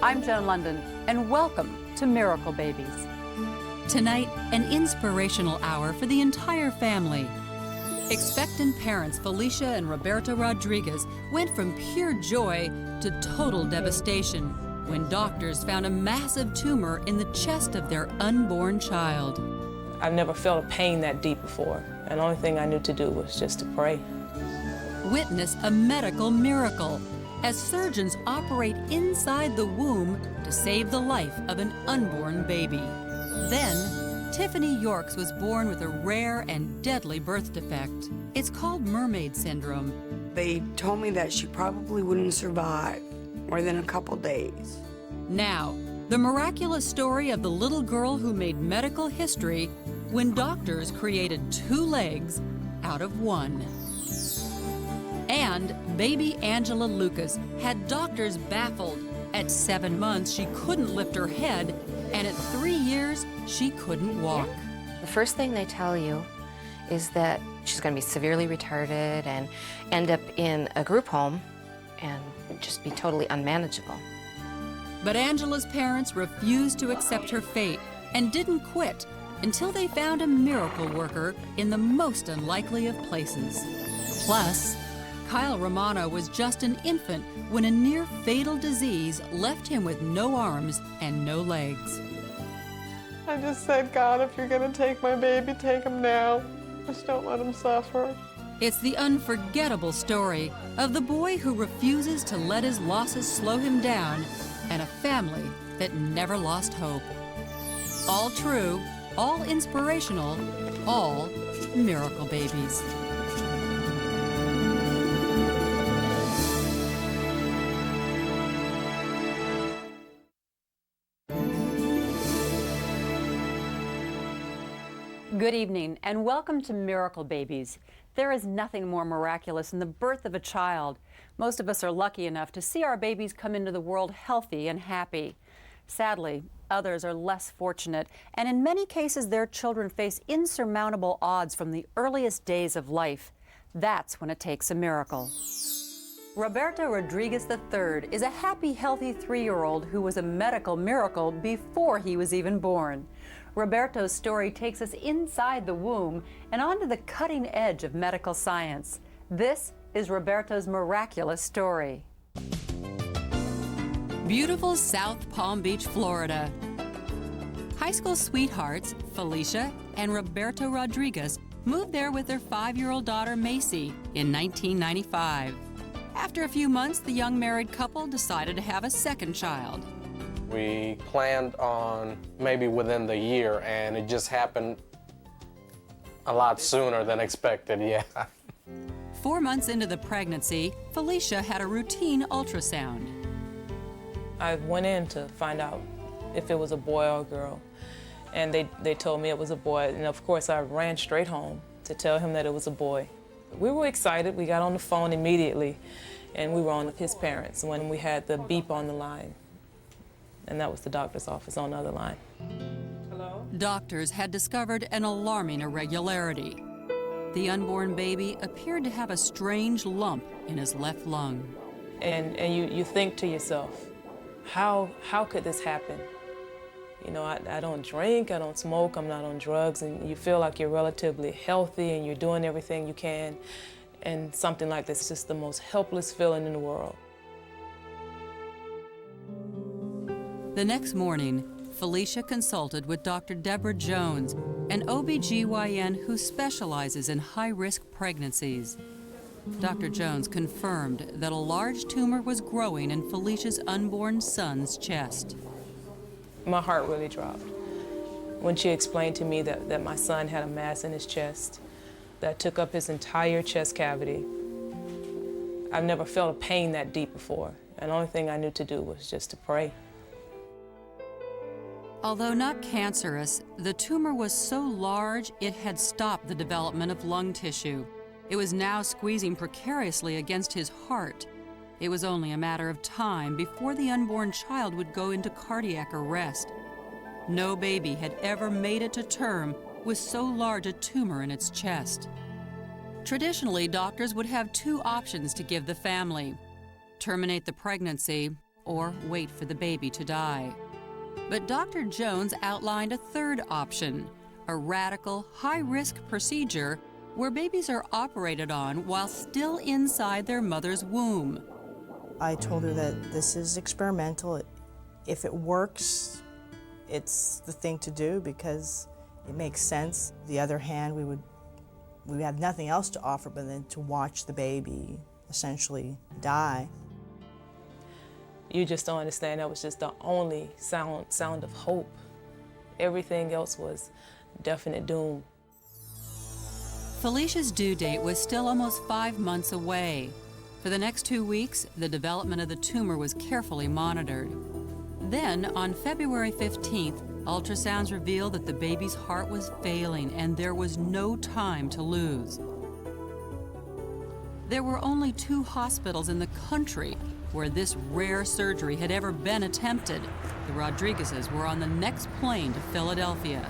I'm Joan London, and welcome to Miracle Babies. Tonight, an inspirational hour for the entire family. Expectant parents Felicia and Roberto Rodriguez went from pure joy to total devastation when doctors found a massive tumor in the chest of their unborn child. I've never felt a pain that deep before, and the only thing I knew to do was just to pray. Witness a medical miracle as surgeons operate inside the womb to save the life of an unborn baby. Then, Tiffany Yorks was born with a rare and deadly birth defect. It's called mermaid syndrome. They told me that she probably wouldn't survive more than a couple days. Now, the miraculous story of the little girl who made medical history when doctors created 2 legs out of 1. And baby Angela Lucas had doctors baffled. At 7 months, she couldn't lift her head, and at 3 years, she couldn't walk. The first thing they tell you is that she's going to be severely retarded and end up in a group home and just be totally unmanageable. But Angela's parents refused to accept her fate and didn't quit until they found a miracle worker in the most unlikely of places. Plus, Kyle Romano was just an infant when a near-fatal disease left him with no arms and no legs. I just said, God, if you're gonna take my baby, take him now. Just don't let him suffer. It's the unforgettable story of the boy who refuses to let his losses slow him down and a family that never lost hope. All true, all inspirational, all miracle babies. Good evening, and welcome to Miracle Babies. There is nothing more miraculous than the birth of a child. Most of us are lucky enough to see our babies come into the world healthy and happy. Sadly, others are less fortunate, and in many cases their children face insurmountable odds from the earliest days of life. That's when it takes a miracle. Roberto Rodriguez III is a happy, healthy 3-year-old who was a medical miracle before he was even born. Roberto's story takes us inside the womb and onto the cutting edge of medical science. This is Roberto's miraculous story. Beautiful South Palm Beach, Florida. High school sweethearts Felicia and Roberto Rodriguez moved there with their 5-year-old daughter Macy in 1995. After a few months, the young married couple decided to have a second child. We planned on maybe within the year, and it just happened a lot sooner than expected, yeah. 4 months into the pregnancy, Felicia had a routine ultrasound. I went in to find out if it was a boy or a girl, and they told me it was a boy, and of course I ran straight home to tell him that it was a boy. We were excited. We got on the phone immediately, and we were on his parents when we had the beep on the line. And that was the doctor's office on the other line. Hello? Doctors had discovered an alarming irregularity. The unborn baby appeared to have a strange lump in his left lung. And you think to yourself, how could this happen? You know, I don't drink, I don't smoke, I'm not on drugs, and you feel like you're relatively healthy and you're doing everything you can, and something like this is just the most helpless feeling in the world. The next morning, Felicia consulted with Dr. Deborah Jones, an OB/GYN who specializes in high-risk pregnancies. Dr. Jones confirmed that a large tumor was growing in Felicia's unborn son's chest. My heart really dropped when she explained to me that my son had a mass in his chest that took up his entire chest cavity. I've never felt a pain that deep before, and the only thing I knew to do was just to pray. Although not cancerous, the tumor was so large it had stopped the development of lung tissue. It was now squeezing precariously against his heart. It was only a matter of time before the unborn child would go into cardiac arrest. No baby had ever made it to term with so large a tumor in its chest. Traditionally, doctors would have 2 options to give the family: terminate the pregnancy or wait for the baby to die. But Dr. Jones outlined a third option, a radical, high-risk procedure where babies are operated on while still inside their mother's womb. I told her that this is experimental. If it works, it's the thing to do because it makes sense. The other hand, we would have nothing else to offer but then to watch the baby essentially die. You just don't understand, that was just the only sound of hope. Everything else was definite doom. Felicia's due date was still almost 5 months away. For the next 2 weeks, the development of the tumor was carefully monitored. Then, on February 15th, ultrasounds revealed that the baby's heart was failing and there was no time to lose. There were only 2 hospitals in the country where this rare surgery had ever been attempted. The Rodriguezes were on the next plane to Philadelphia.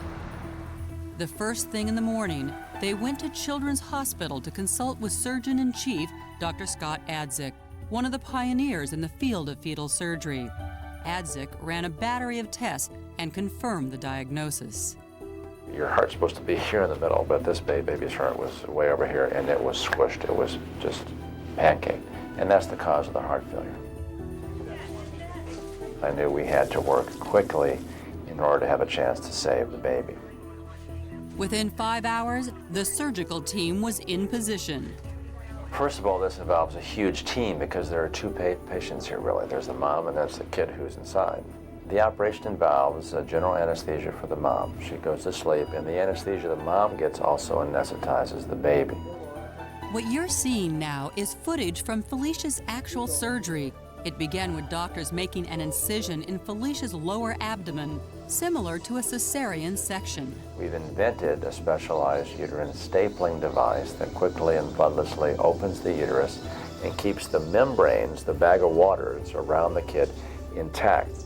The first thing in the morning, they went to Children's Hospital to consult with Surgeon-in-Chief Dr. Scott Adzik, one of the pioneers in the field of fetal surgery. Adzik ran a battery of tests and confirmed the diagnosis. Your heart's supposed to be here in the middle, but this baby's heart was way over here, and it was squished. It was just pancake, and that's the cause of the heart failure. I knew we had to work quickly in order to have a chance to save the baby. Within 5 hours, the surgical team was in position. First of all, this involves a huge team because there are 2 patients here, really. There's the mom and there's the kid who's inside. The operation involves general anesthesia for the mom. She goes to sleep, and the anesthesia the mom gets also anesthetizes the baby. What you're seeing now is footage from Felicia's actual surgery. It began with doctors making an incision in Felicia's lower abdomen, similar to a cesarean section. We've invented a specialized uterine stapling device that quickly and bloodlessly opens the uterus and keeps the membranes, the bag of waters around the kid, intact.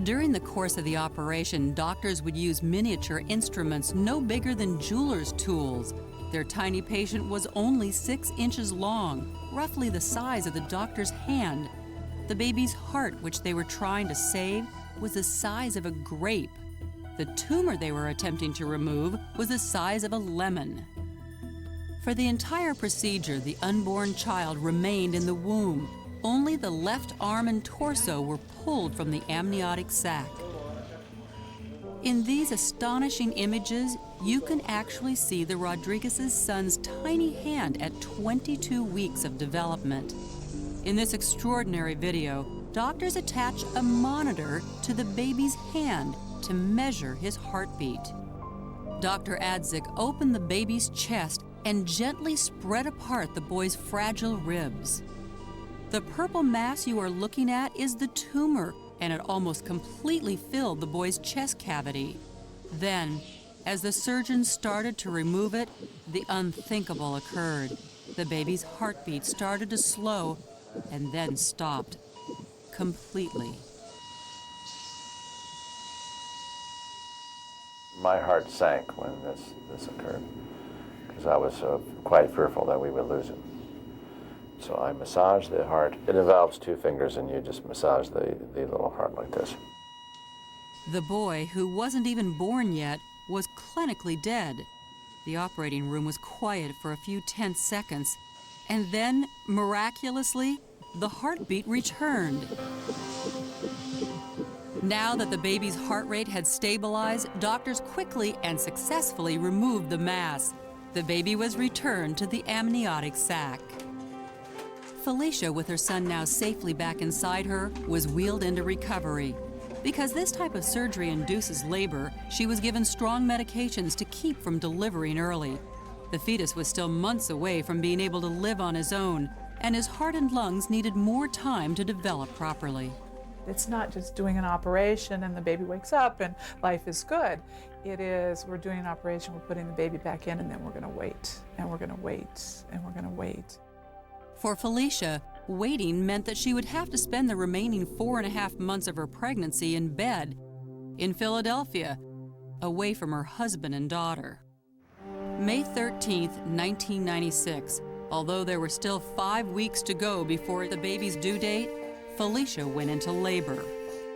During the course of the operation, doctors would use miniature instruments no bigger than jeweler's tools. Their tiny patient was only 6 inches long, roughly the size of the doctor's hand. The baby's heart, which they were trying to save, was the size of a grape. The tumor they were attempting to remove was the size of a lemon. For the entire procedure, the unborn child remained in the womb. Only the left arm and torso were pulled from the amniotic sac. In these astonishing images, you can actually see the Rodriguez's son's tiny hand at 22 weeks of development. In this extraordinary video, doctors attach a monitor to the baby's hand to measure his heartbeat. Dr. Adzik opened the baby's chest and gently spread apart the boy's fragile ribs. The purple mass you are looking at is the tumor, and it almost completely filled the boy's chest cavity. Then, as the surgeon started to remove it, the unthinkable occurred. The baby's heartbeat started to slow and then stopped completely. My heart sank when this occurred because I was quite fearful that we would lose him. So I massaged the heart. It involves 2 fingers, and you just massage the little heart like this. The boy, who wasn't even born yet, was clinically dead. The operating room was quiet for a few tense seconds, and then, miraculously, the heartbeat returned. Now that the baby's heart rate had stabilized, doctors quickly and successfully removed the mass. The baby was returned to the amniotic sac. Felicia, with her son now safely back inside her, was wheeled into recovery. Because this type of surgery induces labor, she was given strong medications to keep from delivering early. The fetus was still months away from being able to live on his own, and his heart and lungs needed more time to develop properly. It's not just doing an operation and the baby wakes up and life is good. It is, we're doing an operation, we're putting the baby back in, and then we're going to wait, and we're going to wait, and we're going to wait. For Felicia, waiting meant that she would have to spend the remaining 4.5 months of her pregnancy in bed, in Philadelphia, away from her husband and daughter. May 13th, 1996, although there were still 5 weeks to go before the baby's due date, Felicia went into labor.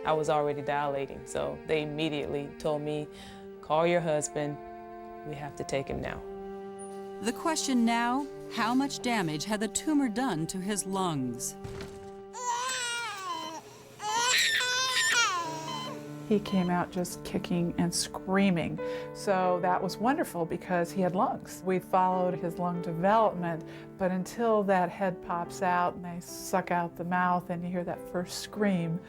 I was already dilating, so they immediately told me, call your husband, we have to take him now. The question now, how much damage had the tumor done to his lungs? He came out just kicking and screaming. So that was wonderful because he had lungs. We followed his lung development, but until that head pops out and they suck out the mouth and you hear that first scream,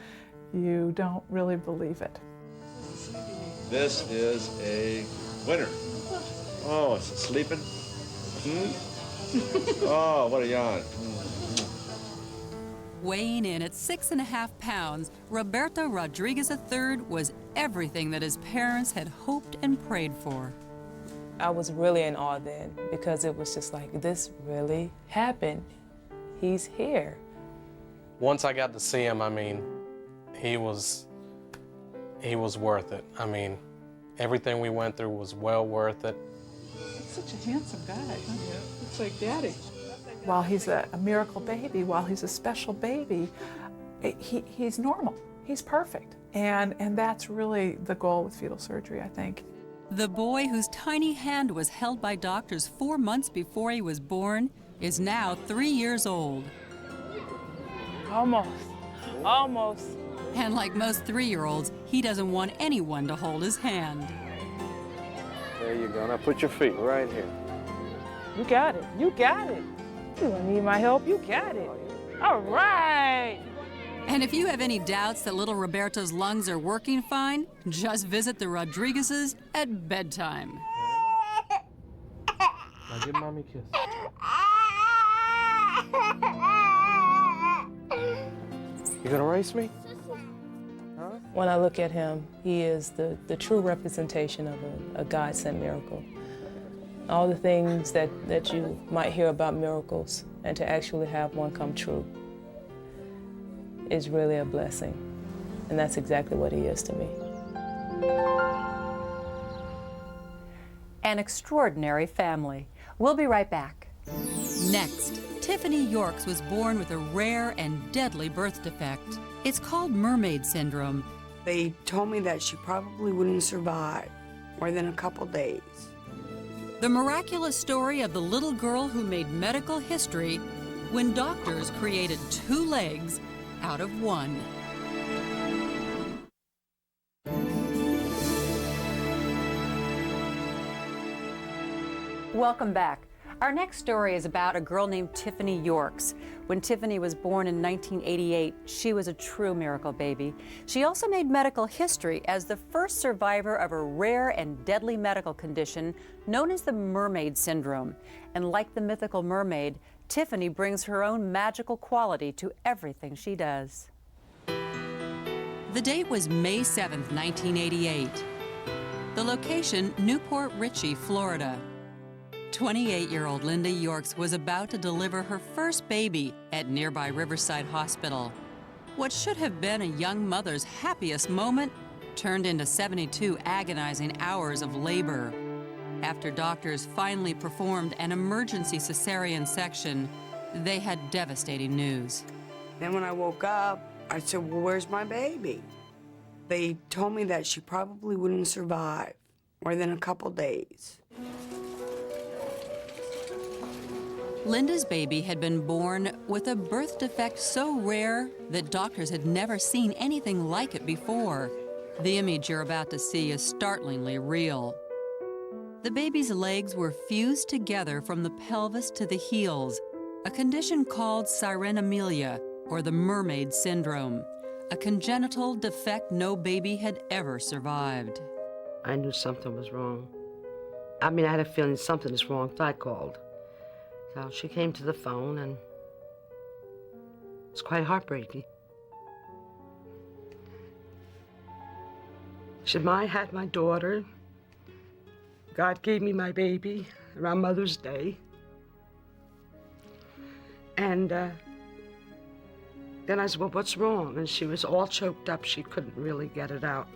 you don't really believe it. This is a winner. Oh, is it sleeping? Oh, what a yawn. Weighing in at 6.5 pounds, Roberto Rodriguez III was everything that his parents had hoped and prayed for. I was really in awe then because it was just like, this really happened. He's here. Once I got to see him, I mean, he was worth it. I mean, everything we went through was well worth it. He's such a handsome guy. Looks like Daddy. While he's a miracle baby, while he's a special baby, he's normal. He's perfect. And that's really the goal with fetal surgery, I think. The boy whose tiny hand was held by doctors 4 months before he was born is now 3 years old. Almost. And like most 3-year-olds, he doesn't want anyone to hold his hand. There you go. Now put your feet right here. You got it. You got it. You don't need my help. You got it. All right. And if you have any doubts that little Roberto's lungs are working fine, just visit the Rodriguezes at bedtime. Now give Mommy a kiss. You gonna race me? When I look at him, he is the true representation of a God-sent miracle. All the things that you might hear about miracles, and to actually have one come true is really a blessing. And that's exactly what he is to me. An extraordinary family. We'll be right back. Next, Tiffany Yorks was born with a rare and deadly birth defect. It's called mermaid syndrome. They told me that she probably wouldn't survive more than a couple days. The miraculous story of the little girl who made medical history when doctors created 2 legs out of 1. Welcome back. Our next story is about a girl named Tiffany Yorks. When Tiffany was born in 1988, she was a true miracle baby. She also made medical history as the first survivor of a rare and deadly medical condition known as the mermaid syndrome. And like the mythical mermaid, Tiffany brings her own magical quality to everything she does. The date was May 7th, 1988. The location, Newport Richey, Florida. 28-year-old Linda Yorks was about to deliver her first baby at nearby Riverside Hospital. What should have been a young mother's happiest moment turned into 72 agonizing hours of labor. After doctors finally performed an emergency cesarean section, they had devastating news. Then when I woke up, I said, well, where's my baby? They told me that she probably wouldn't survive more than a couple days. Linda's baby had been born with a birth defect so rare that doctors had never seen anything like it before. The image you're about to see is startlingly real. The baby's legs were fused together from the pelvis to the heels, a condition called sirenomelia, or the mermaid syndrome, a congenital defect no baby had ever survived. I knew something was wrong. I mean, I had a feeling something is wrong, so I called. So she came to the phone, and it's quite heartbreaking. She said, I had my daughter. God gave me my baby around Mother's Day. And then I said, well, what's wrong? And she was all choked up. She couldn't really get it out.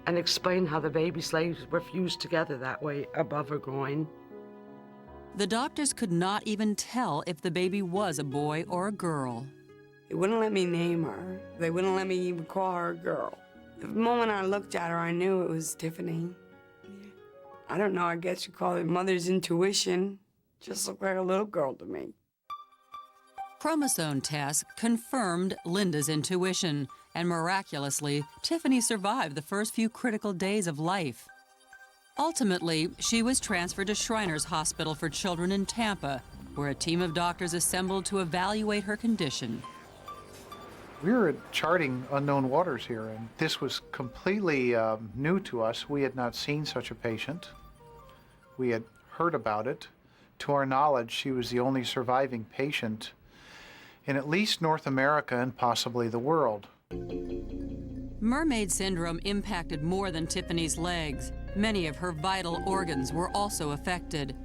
And explained how the baby's legs were fused together that way above her groin. The doctors could not even tell if the baby was a boy or a girl. They wouldn't let me name her. They wouldn't let me even call her a girl. The moment I looked at her, I knew it was Tiffany. I don't know, I guess you call it mother's intuition. Just looked like a little girl to me. Chromosome tests confirmed Linda's intuition, and miraculously, Tiffany survived the first few critical days of life. Ultimately, she was transferred to Shriners Hospital for Children in Tampa, where a team of doctors assembled to evaluate her condition. We were charting unknown waters here, and this was completely new to us. We had not seen such a patient. We had heard about it. To our knowledge, she was the only surviving patient in at least North America and possibly the world. Mermaid syndrome impacted more than Tiffany's legs. Many of her vital organs were also affected.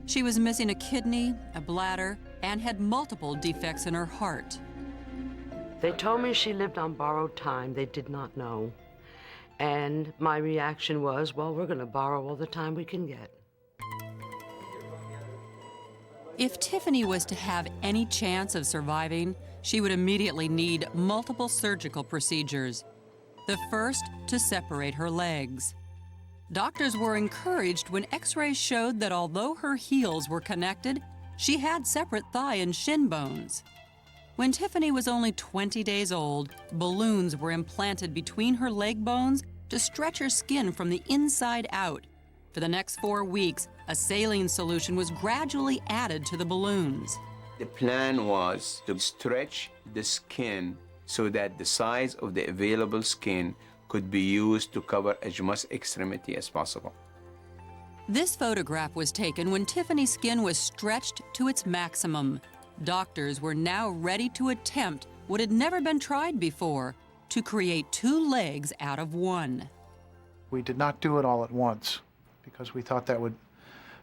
She was missing a kidney, a bladder, and had multiple defects in her heart. They told me she lived on borrowed time. They did not know. And my reaction was, well, we're going to borrow all the time we can get. If Tiffany was to have any chance of surviving, she would immediately need multiple surgical procedures. The first, to separate her legs. Doctors were encouraged when x-rays showed that although her heels were connected, she had separate thigh and shin bones. When Tiffany was only 20 days old, balloons were implanted between her leg bones to stretch her skin from the inside out. For the next 4 weeks, a saline solution was gradually added to the balloons. The plan was to stretch the skin so that the size of the available skin could be used to cover as much extremity as possible. This photograph was taken when Tiffany's skin was stretched to its maximum. Doctors were now ready to attempt what had never been tried before, to create 2 legs out of 1. We did not do it all at once because we thought that would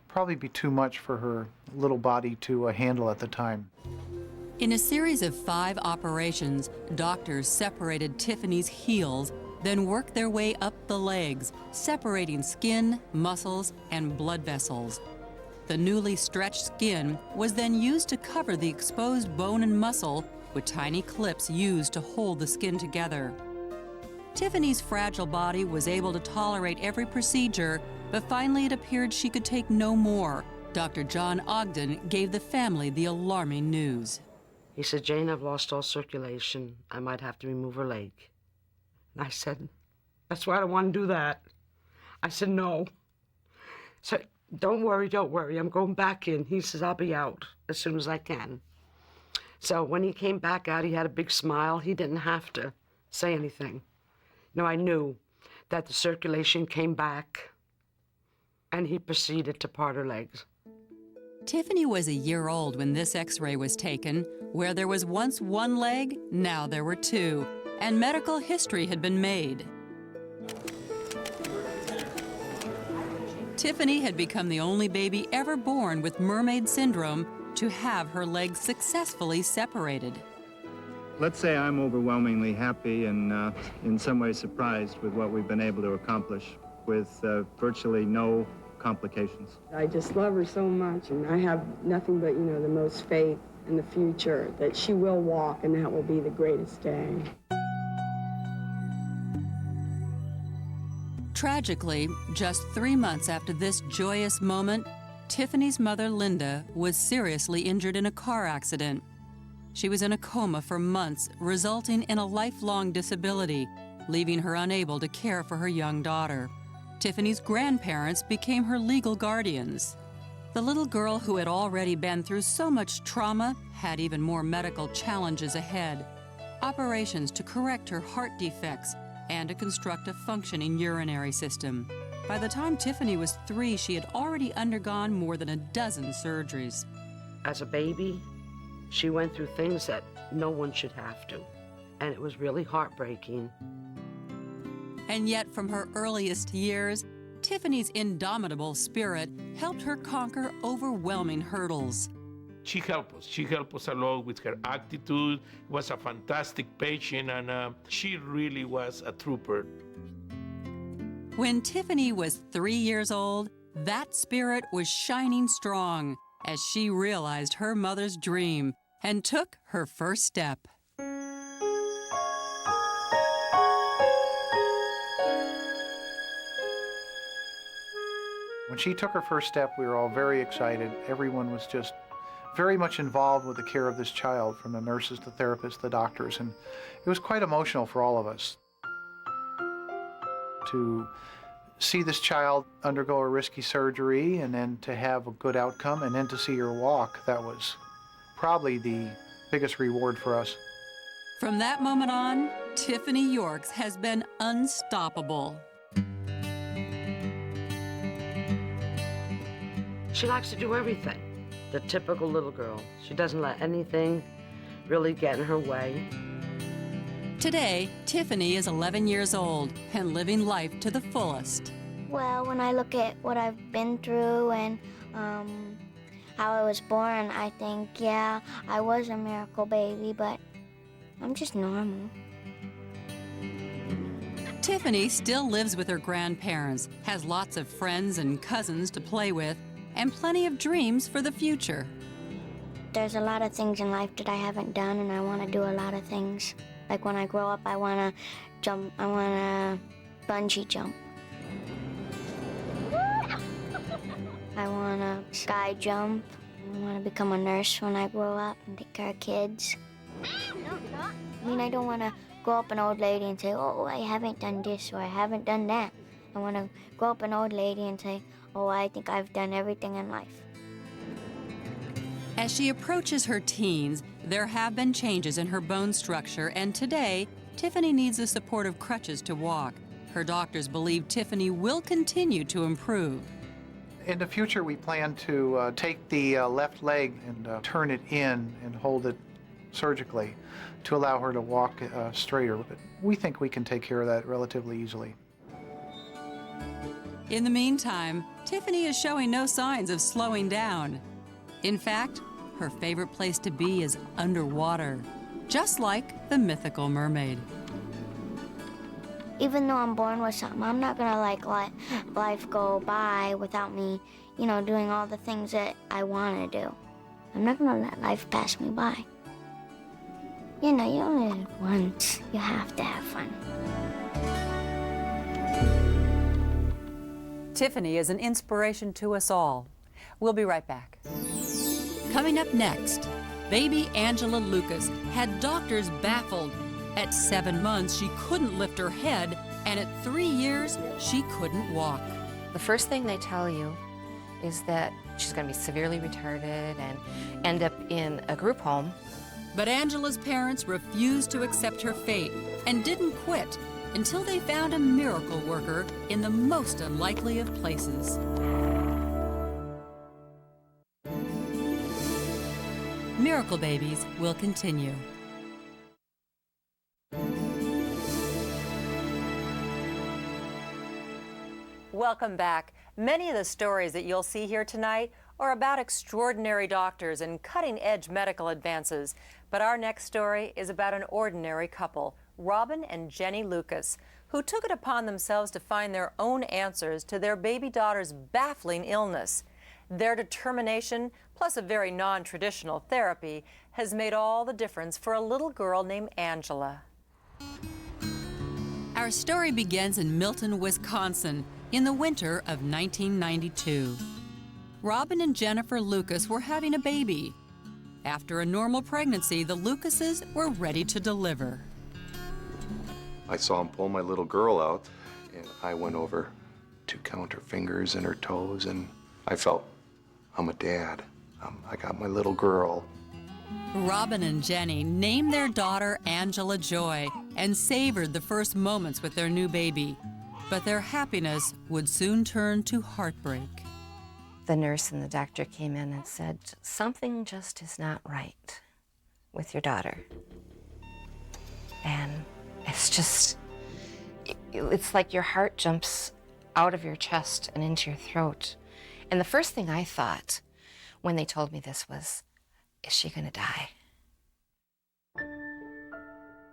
probably be too much for her little body to handle at the time. In a series of 5 operations, doctors separated Tiffany's heels, then worked their way up the legs, separating skin, muscles, and blood vessels. The newly stretched skin was then used to cover the exposed bone and muscle, with tiny clips used to hold the skin together. Tiffany's fragile body was able to tolerate every procedure, but finally it appeared she could take no more. Dr. John Ogden gave the family the alarming news. He said, Jane, I've lost all circulation. I might have to remove her leg. And I said, that's why I don't want to do that. I said, no. So, don't worry, I'm going back in. He says, I'll be out as soon as I can. So when he came back out, he had a big smile. He didn't have to say anything. No, I knew that the circulation came back, and he proceeded to part her legs. Tiffany was a year old when this x-ray was taken. Where there was once 1 leg, now there were 2, and medical history had been made. Tiffany had become the only baby ever born with mermaid syndrome to have her legs successfully separated. Let's say I'm overwhelmingly happy and in some ways surprised with what we've been able to accomplish with virtually no complications. I just love her so much, and I have nothing but, the most faith in the future that she will walk, and that will be the greatest day. Tragically, just 3 months after this joyous moment, Tiffany's mother, Linda, was seriously injured in a car accident. She was in a coma for months, resulting in a lifelong disability, leaving her unable to care for her young daughter. Tiffany's grandparents became her legal guardians. The little girl, who had already been through so much trauma, had even more medical challenges ahead. Operations to correct her heart defects and to construct a functioning urinary system. By the time Tiffany was 3, she had already undergone more than a dozen surgeries. As a baby, she went through things that no one should have to, and it was really heartbreaking. And yet, from her earliest years, Tiffany's indomitable spirit helped her conquer overwhelming hurdles. She helped us. She helped us a lot with her attitude. Was a fantastic patient, and she really was a trooper. When Tiffany was 3 years old, that spirit was shining strong as she realized her mother's dream and took her first step. When she took her first step, we were all very excited. Everyone was just very much involved with the care of this child, from the nurses, the therapists, the doctors, and it was quite emotional for all of us. To see this child undergo a risky surgery and then to have a good outcome and then to see her walk, that was probably the biggest reward for us. From that moment on, Tiffany Yorks has been unstoppable. She likes to do everything. The typical little girl. She doesn't let anything really get in her way. Today, Tiffany is 11 years old and living life to the fullest. Well, when I look at what I've been through and how I was born, I think, yeah, I was a miracle baby, but I'm just normal. Tiffany still lives with her grandparents, has lots of friends and cousins to play with, and plenty of dreams for the future. There's a lot of things in life that I haven't done, and I want to do a lot of things. Like when I grow up, I want to jump, I want to bungee jump. I want to sky jump. I want to become a nurse when I grow up and take care of kids. I mean, I don't want to grow up an old lady and say, oh, I haven't done this or I haven't done that. I want to grow up an old lady and say, oh, I think I've done everything in life. As she approaches her teens, there have been changes in her bone structure, and today, Tiffany needs the support of crutches to walk. Her doctors believe Tiffany will continue to improve. In the future, we plan to take the left leg and turn it in and hold it surgically to allow her to walk straighter. But we think we can take care of that relatively easily. In the meantime, Tiffany is showing no signs of slowing down. In fact, her favorite place to be is underwater, just like the mythical mermaid. Even though I'm born with something, I'm not gonna let life go by without me, you know, doing all the things that I wanna do. I'm not gonna let life pass me by. You know, you only live once. You have to have fun. Tiffany is an inspiration to us all. We'll be right back. Coming up next, baby Angela Lucas had doctors baffled. At 7 months, she couldn't lift her head, and at 3 years, she couldn't walk. The first thing they tell you is that she's going to be severely retarded and end up in a group home. But Angela's parents refused to accept her fate and didn't quit until they found a miracle worker in the most unlikely of places. Miracle Babies will continue. Welcome back. Many of the stories that you'll see here tonight are about extraordinary doctors and cutting-edge medical advances. But our next story is about an ordinary couple, Robin and Jenny Lucas, who took it upon themselves to find their own answers to their baby daughter's baffling illness. Their determination, plus a very non-traditional therapy, has made all the difference for a little girl named Angela. Our story begins in Milton, Wisconsin, in the winter of 1992. Robin and Jennifer Lucas were having a baby. After a normal pregnancy, the Lucases were ready to deliver. I saw him pull my little girl out, and I went over to count her fingers and her toes, and I felt, I'm a dad. I got my little girl. Robin and Jenny named their daughter Angela Joy and savored the first moments with their new baby. But their happiness would soon turn to heartbreak. The nurse and the doctor came in and said, something just is not right with your daughter. And it's just, it's like your heart jumps out of your chest and into your throat. And the first thing I thought when they told me this was, is she gonna die?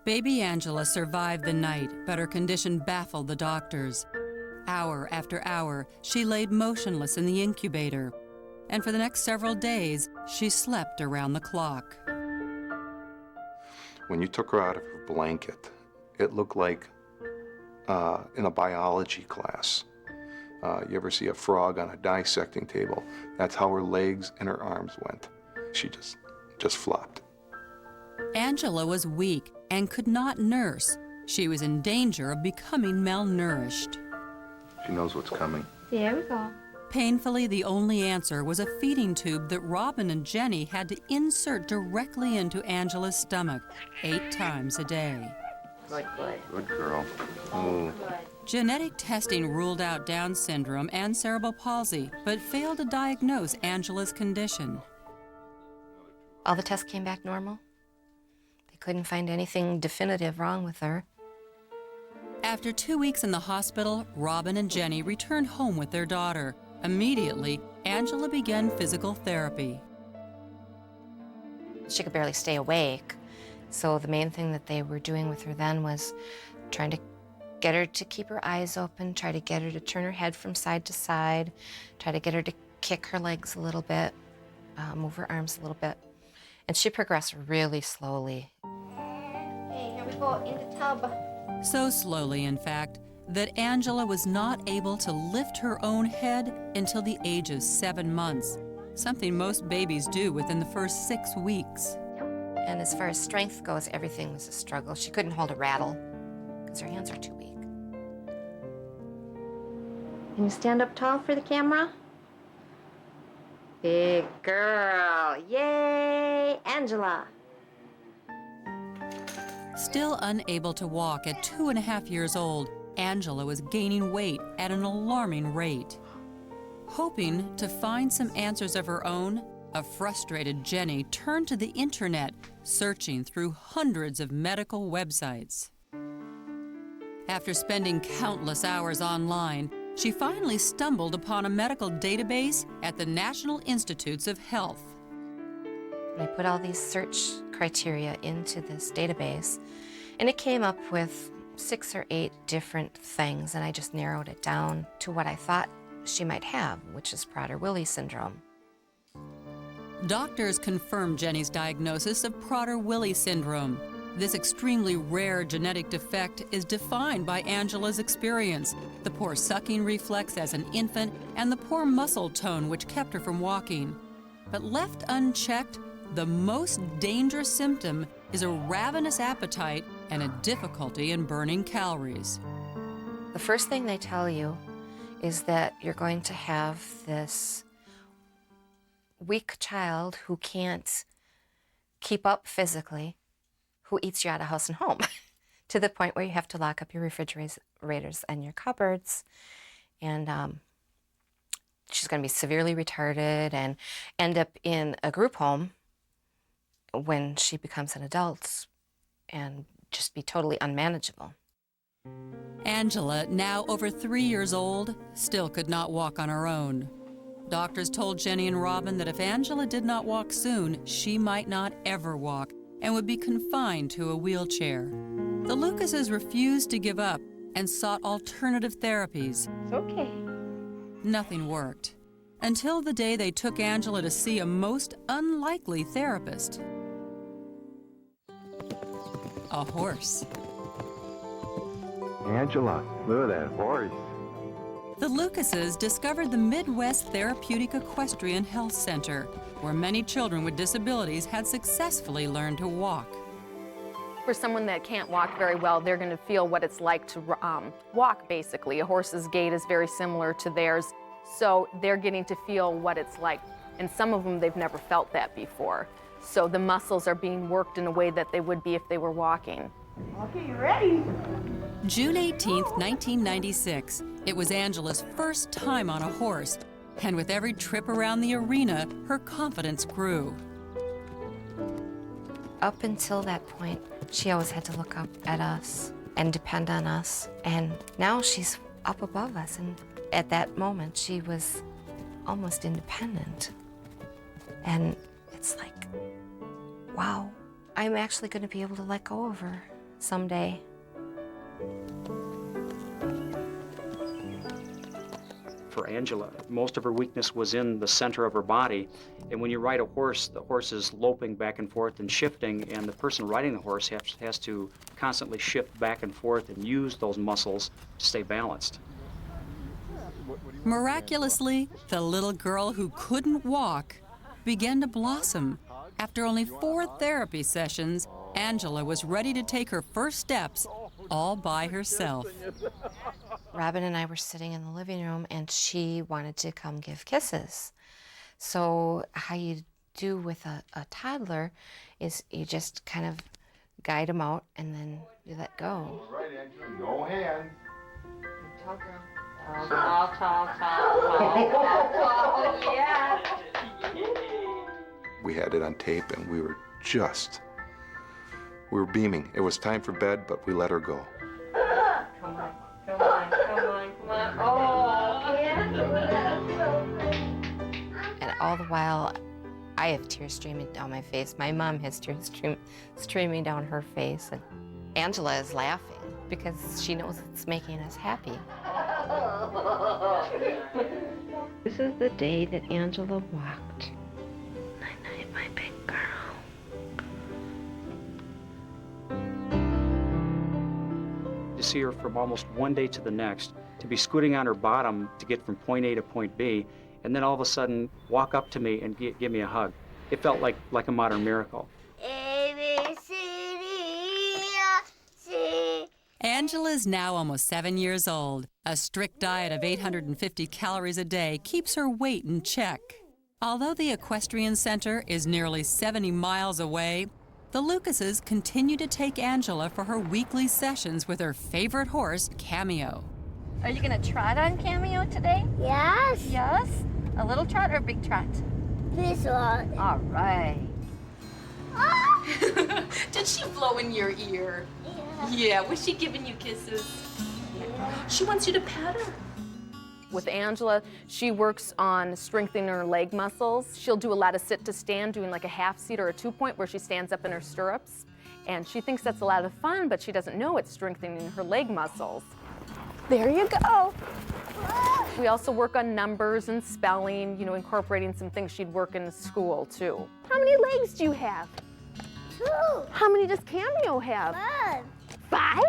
Baby Angela survived the night, but her condition baffled the doctors. Hour after hour, she laid motionless in the incubator, and for the next several days, she slept around the clock. When you took her out of her blanket, it looked like in a biology class. You ever see a frog on a dissecting table? That's how her legs and her arms went. She just flopped. Angela was weak and could not nurse. She was in danger of becoming malnourished. She knows what's coming. There we go. Painfully, the only answer was a feeding tube that Robin and Jenny had to insert directly into Angela's stomach 8 times a day. Good, good. Good girl. Ooh. Genetic testing ruled out Down syndrome and cerebral palsy, but failed to diagnose Angela's condition. All the tests came back normal. They couldn't find anything definitive wrong with her. After 2 weeks in the hospital, Robin and Jenny returned home with their daughter. Immediately, Angela began physical therapy. She could barely stay awake, so the main thing that they were doing with her then was trying to get her to keep her eyes open, try to get her to turn her head from side to side, try to get her to kick her legs a little bit, move her arms a little bit. And she progressed really slowly. Okay, here we go, in the tub. So slowly, in fact, that Angela was not able to lift her own head until the age of 7 months, something most babies do within the first 6 weeks. And as far as strength goes, everything was a struggle. She couldn't hold a rattle because her hands are too weak. Can you stand up tall for the camera? Big girl. Yay, Angela. Still unable to walk at 2.5 years old, Angela was gaining weight at an alarming rate. Hoping to find some answers of her own, a frustrated Jenny turned to the internet, searching through hundreds of medical websites. After spending countless hours online, she finally stumbled upon a medical database at the National Institutes of Health. I put all these search criteria into this database, and it came up with 6 or 8 different things, and I just narrowed it down to what I thought she might have, which is Prader-Willi syndrome. Doctors confirmed Jenny's diagnosis of Prader-Willi syndrome. This extremely rare genetic defect is defined by Angela's experience, the poor sucking reflex as an infant, and the poor muscle tone which kept her from walking. But left unchecked, the most dangerous symptom is a ravenous appetite and a difficulty in burning calories. The first thing they tell you is that you're going to have this weak child who can't keep up physically, who eats you out of house and home, to the point where you have to lock up your refrigerators and your cupboards. And she's going to be severely retarded and end up in a group home when she becomes an adult and just be totally unmanageable. Angela, now over 3 years old, still could not walk on her own. Doctors told Jenny and Robin that if Angela did not walk soon, she might not ever walk and would be confined to a wheelchair. The Lucases refused to give up and sought alternative therapies. It's okay. Nothing worked, until the day they took Angela to see a most unlikely therapist. A horse. Angela, look at that horse. The Lucases discovered the Midwest Therapeutic Equestrian Health Center, where many children with disabilities had successfully learned to walk. For someone that can't walk very well, they're going to feel what it's like to walk, basically. A horse's gait is very similar to theirs, so they're getting to feel what it's like. And some of them, they've never felt that before. So the muscles are being worked in a way that they would be if they were walking. Okay, you ready? June 18th, 1996. It was Angela's first time on a horse, and with every trip around the arena, her confidence grew. Up until that point, she always had to look up at us and depend on us. And now she's up above us, and at that moment, she was almost independent. And it's like, wow, I'm actually going to be able to let go of her someday. For Angela, most of her weakness was in the center of her body. And when you ride a horse, the horse is loping back and forth and shifting, and the person riding the horse has to constantly shift back and forth and use those muscles to stay balanced. Miraculously, the little girl who couldn't walk began to blossom. After only 4 therapy sessions, Angela was ready to take her first steps all by herself. Robin and I were sitting in the living room, and she wanted to come give kisses. So how you do with a toddler is you just kind of guide them out, and then you let go. All right, Angela, no hands. Tall girl. Tall, yeah. We had it on tape, and we were beaming. It was time for bed, but we let her go. Come on. Oh, yeah. And all the while, I have tears streaming down my face. My mom has tears streaming down her face. And Angela is laughing because she knows it's making us happy. This is the day that Angela walked. Night-night, my big girl. To see her from almost one day to the next, to be scooting on her bottom to get from point A to point B, and then all of a sudden walk up to me and give me a hug. It felt like a modern miracle. A, B, C, D, E, F, C. Angela is now almost 7 years old. A strict diet of 850 calories a day keeps her weight in check. Although the equestrian center is nearly 70 miles away, the Lucases continue to take Angela for her weekly sessions with her favorite horse, Cameo. Are you gonna trot on Cameo today? Yes. Yes? A little trot or a big trot? This one. All right. Ah! Did she blow in your ear? Yeah. Was she giving you kisses? Yeah. She wants you to pet her. With Angela, she works on strengthening her leg muscles. She'll do a lot of sit to stand, doing like a half seat or a 2-point where she stands up in her stirrups. And she thinks that's a lot of fun, but she doesn't know it's strengthening her leg muscles. There you go. We also work on numbers and spelling, you know, incorporating some things she'd work in school too. How many legs do you have? 2. How many does Cameo have? 5?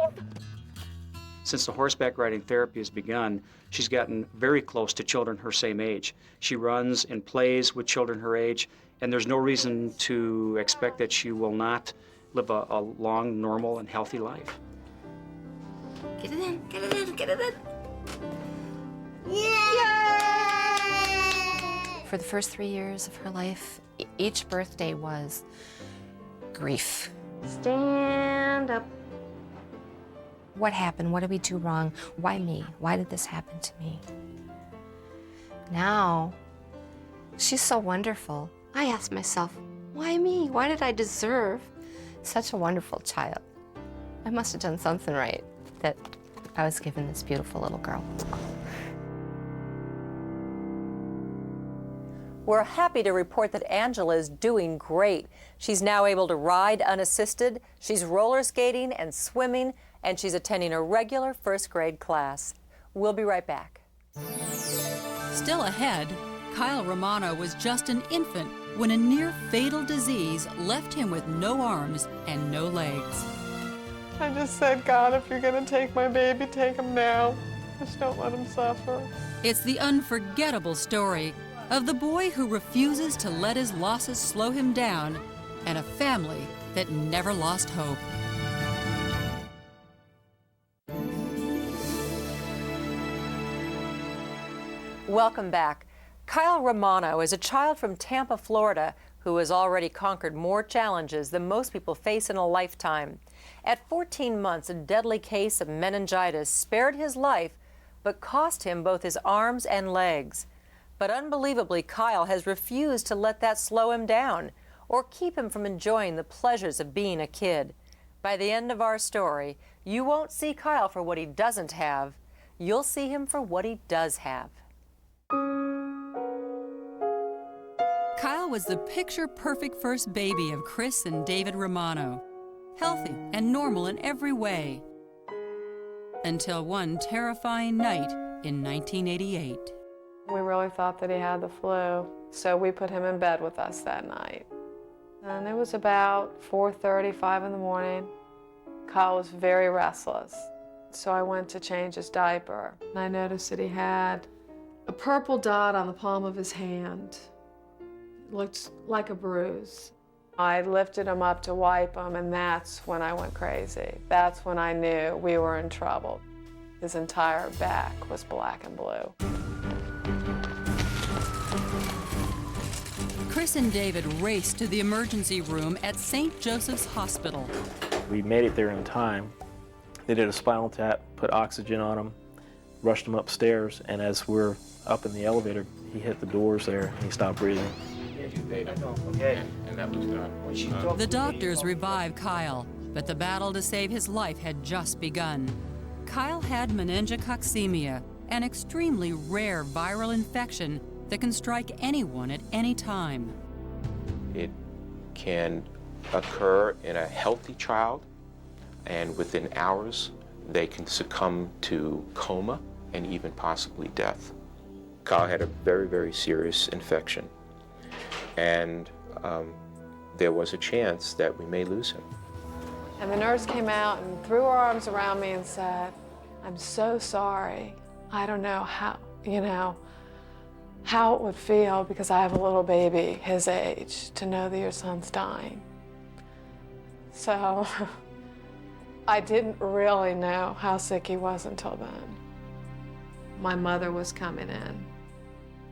Since the horseback riding therapy has begun, she's gotten very close to children her same age. She runs and plays with children her age, and there's no reason to expect that she will not live a long, normal, and healthy life. Get it in, get it in, get it in. Yay! For the first 3 years of her life, each birthday was grief. Stand up. What happened? What did we do wrong? Why me? Why did this happen to me? Now, she's so wonderful. I ask myself, why me? Why did I deserve such a wonderful child? I must have done something right that I was given this beautiful little girl. We're happy to report that Angela is doing great. She's now able to ride unassisted, she's roller skating and swimming, and she's attending a regular first-grade class. We'll be right back. Still ahead, Kyle Romano was just an infant when a near-fatal disease left him with no arms and no legs. I just said, God, if you're gonna take my baby, take him now. Just don't let him suffer. It's the unforgettable story of the boy who refuses to let his losses slow him down and a family that never lost hope. Welcome back. Kyle Romano is a child from Tampa, Florida, who has already conquered more challenges than most people face in a lifetime. At 14 months, a deadly case of meningitis spared his life, but cost him both his arms and legs. But unbelievably, Kyle has refused to let that slow him down or keep him from enjoying the pleasures of being a kid. By the end of our story, you won't see Kyle for what he doesn't have. You'll see him for what he does have. Kyle was the picture-perfect first baby of Chris and David Romano. Healthy and normal in every way. Until one terrifying night in 1988. We really thought that he had the flu, so we put him in bed with us that night. And it was about 4:30, 5 in the morning. Kyle was very restless, so I went to change his diaper. And I noticed that he had a purple dot on the palm of his hand. It looked like a bruise. I lifted him up to wipe him, and that's when I went crazy. That's when I knew we were in trouble. His entire back was black and blue. Chris and David raced to the emergency room at St. Joseph's Hospital. We made it there in time. They did a spinal tap, put oxygen on him, rushed him upstairs, and as we're up in the elevator, he hit the doors there and he stopped breathing. The doctors revived Kyle, but the battle to save his life had just begun. Kyle had meningococcemia, an extremely rare viral infection that can strike anyone at any time. It can occur in a healthy child, and within hours, they can succumb to coma and even possibly death. Kyle had a very, very serious infection, and there was a chance that we may lose him. And the nurse came out and threw her arms around me and said, "I'm so sorry. I don't know how it would feel, because I have a little baby his age, to know that your son's dying." So I didn't really know how sick he was until then. My mother was coming in,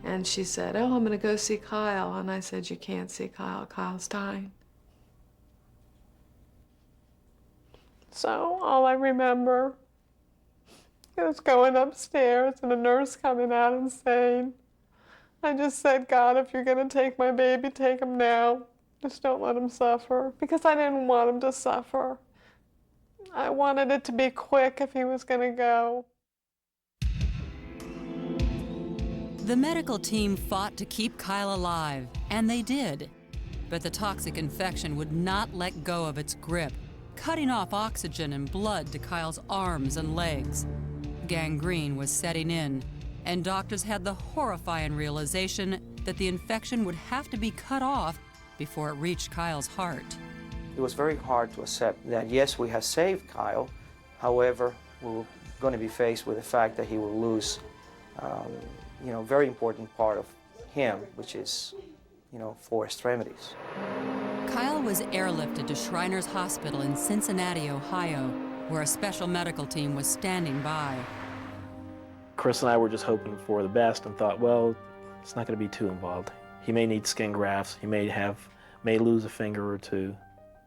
and she said, "Oh, I'm gonna go see Kyle." And I said, "You can't see Kyle. Kyle's dying." So all I remember is going upstairs and a nurse coming out and saying, I just said, "God, if you're gonna take my baby, take him now. Just don't let him suffer," because I didn't want him to suffer. I wanted it to be quick if he was gonna go. The medical team fought to keep Kyle alive, and they did. But the toxic infection would not let go of its grip, cutting off oxygen and blood to Kyle's arms and legs. Gangrene was setting in, and doctors had the horrifying realization that the infection would have to be cut off before it reached Kyle's heart. It was very hard to accept that, yes, we have saved Kyle. However, we were going to be faced with the fact that he will lose, a very important part of him, which is, 4 extremities. Kyle was airlifted to Shriners Hospital in Cincinnati, Ohio, where a special medical team was standing by. Chris and I were just hoping for the best and thought, well, it's not going to be too involved. He may need skin grafts, he may lose a finger or two,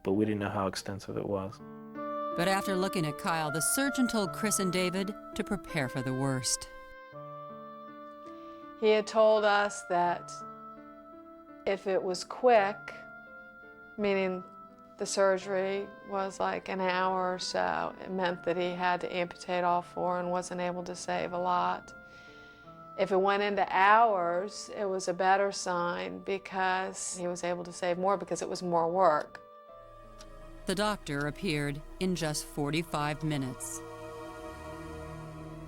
but we didn't know how extensive it was. But after looking at Kyle, the surgeon told Chris and David to prepare for the worst. He had told us that if it was quick, meaning the surgery was like an hour or so, it meant that he had to amputate all 4 and wasn't able to save a lot. If it went into hours, it was a better sign, because he was able to save more because it was more work. The doctor appeared in just 45 minutes.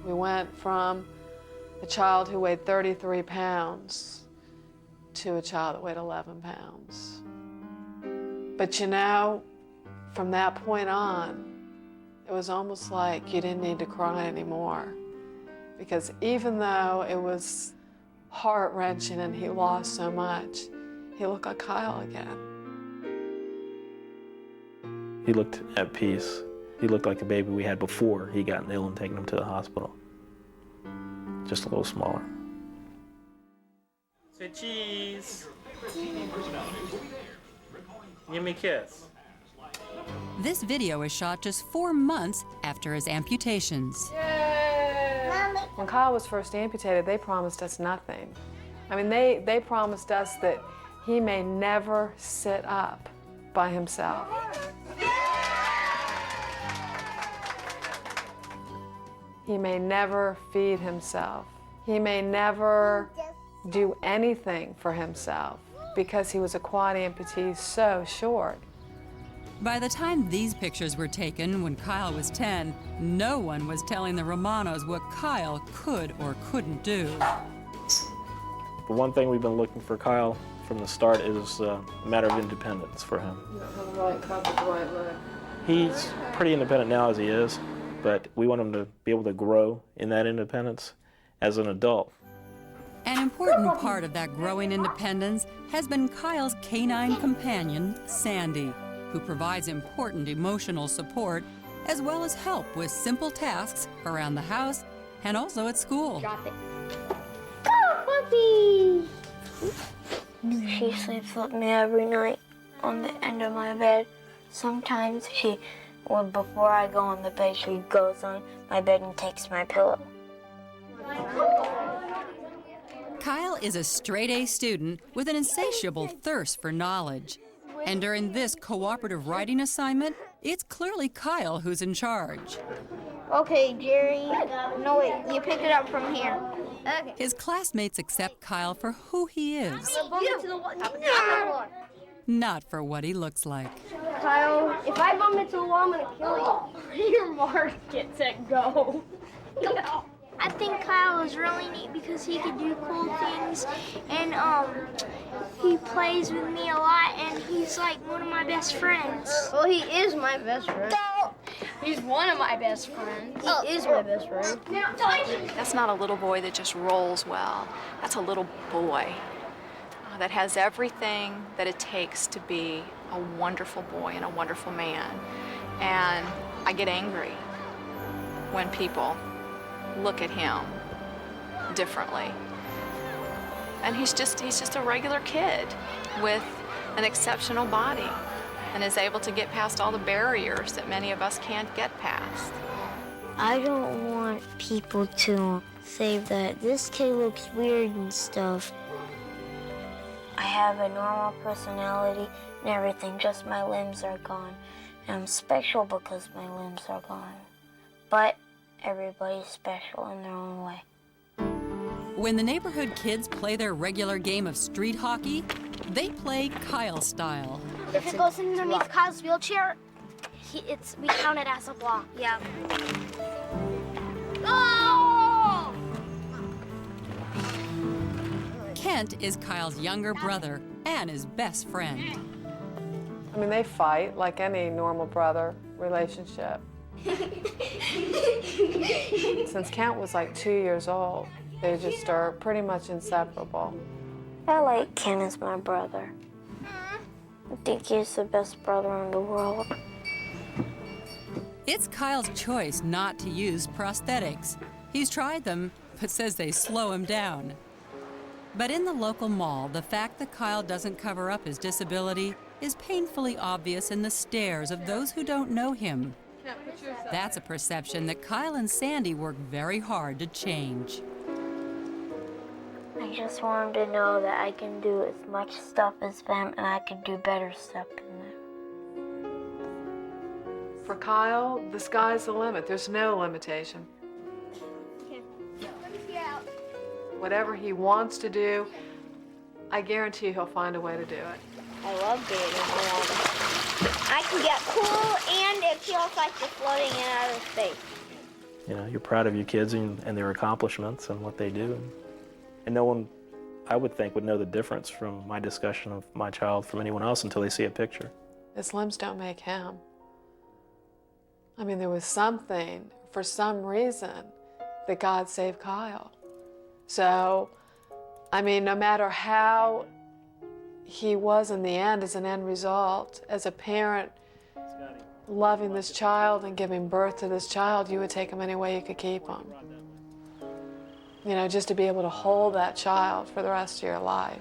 We went from a child who weighed 33 pounds to a child that weighed 11 pounds. But from that point on, it was almost like you didn't need to cry anymore. Because even though it was heart-wrenching and he lost so much, he looked like Kyle again. He looked at peace. He looked like the baby we had before he got ill and taken him to the hospital. Just a little smaller. Say cheese. Give me a kiss. This video was shot just 4 months after his amputations. When Kyle was first amputated, they promised us nothing. I mean, they promised us that he may never sit up by himself. He may never feed himself. He may never do anything for himself, because he was a quad amputee so short. By the time these pictures were taken, when Kyle was 10, no one was telling the Romanos what Kyle could or couldn't do. The one thing we've been looking for Kyle from the start is a matter of independence for him. You don't have the right cup with the right leg. He's pretty independent now as he is, but we want him to be able to grow in that independence as an adult. An important part of that growing independence has been Kyle's canine companion, Sandy, who provides important emotional support as well as help with simple tasks around the house and also at school. Drop it. Go, puppy! She sleeps with me every night on the end of my bed. Sometimes before I go on the bed, she goes on my bed and takes my pillow. Kyle is a straight-A student with an insatiable thirst for knowledge. And during this cooperative writing assignment, it's clearly Kyle who's in charge. Okay, Jerry. No, wait, you pick it up from here. Okay. His classmates accept Kyle for who he is, not for what he looks like. Kyle, if I bump into the wall, I'm gonna kill you. Your mark, get set, go. I think Kyle is really neat because he can do cool things, and he plays with me a lot, and he's like one of my best friends. Well, he is my best friend. No. He's one of my best friends. He is my best friend. That's not a little boy that just rolls well. That's a little boy that has everything that it takes to be a wonderful boy and a wonderful man. And I get angry when people look at him differently. And he's just a regular kid with an exceptional body and is able to get past all the barriers that many of us can't get past. I don't want people to say that this kid looks weird and stuff. I have a normal personality and everything, just my limbs are gone. And I'm special because my limbs are gone. But everybody's special in their own way. When the neighborhood kids play their regular game of street hockey, they play Kyle style. If it goes underneath Kyle's wheelchair, we count it as a block. Yeah. Oh! Kent is Kyle's younger brother and his best friend. I mean, they fight like any normal brother relationship. Since Kent was like 2 years old, they just are pretty much inseparable. I like Ken as my brother. I think he's the best brother in the world. It's Kyle's choice not to use prosthetics. He's tried them, but says they slow him down. But in the local mall, the fact that Kyle doesn't cover up his disability is painfully obvious in the stares of those who don't know him. That's a perception that Kyle and Sandy work very hard to change. I just want him to know that I can do as much stuff as them and I can do better stuff than them. For Kyle, the sky's the limit. There's no limitation. Whatever he wants to do, I guarantee he'll find a way to do it. I love being in the water. I can get cool and it feels like you're floating in outer space. You know, you're proud of your kids and their accomplishments and what they do. And no one, I would think, would know the difference from my discussion of my child from anyone else until they see a picture. His limbs don't make him. I mean, there was something, for some reason, that God saved Kyle. So, I mean, no matter how he was in the end as an end result, as a parent loving this child and giving birth to this child, you would take him any way you could keep him. You know, just to be able to hold that child for the rest of your life.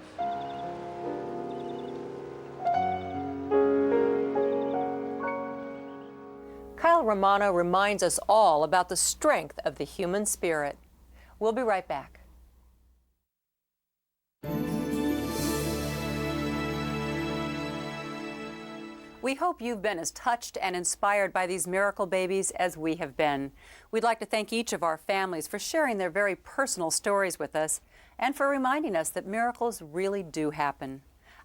Kyle Romano reminds us all about the strength of the human spirit. We'll be right back. We hope you've been as touched and inspired by these miracle babies as we have been. We'd like to thank each of our families for sharing their very personal stories with us and for reminding us that miracles really do happen.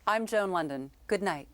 I'm Joan London. Good night.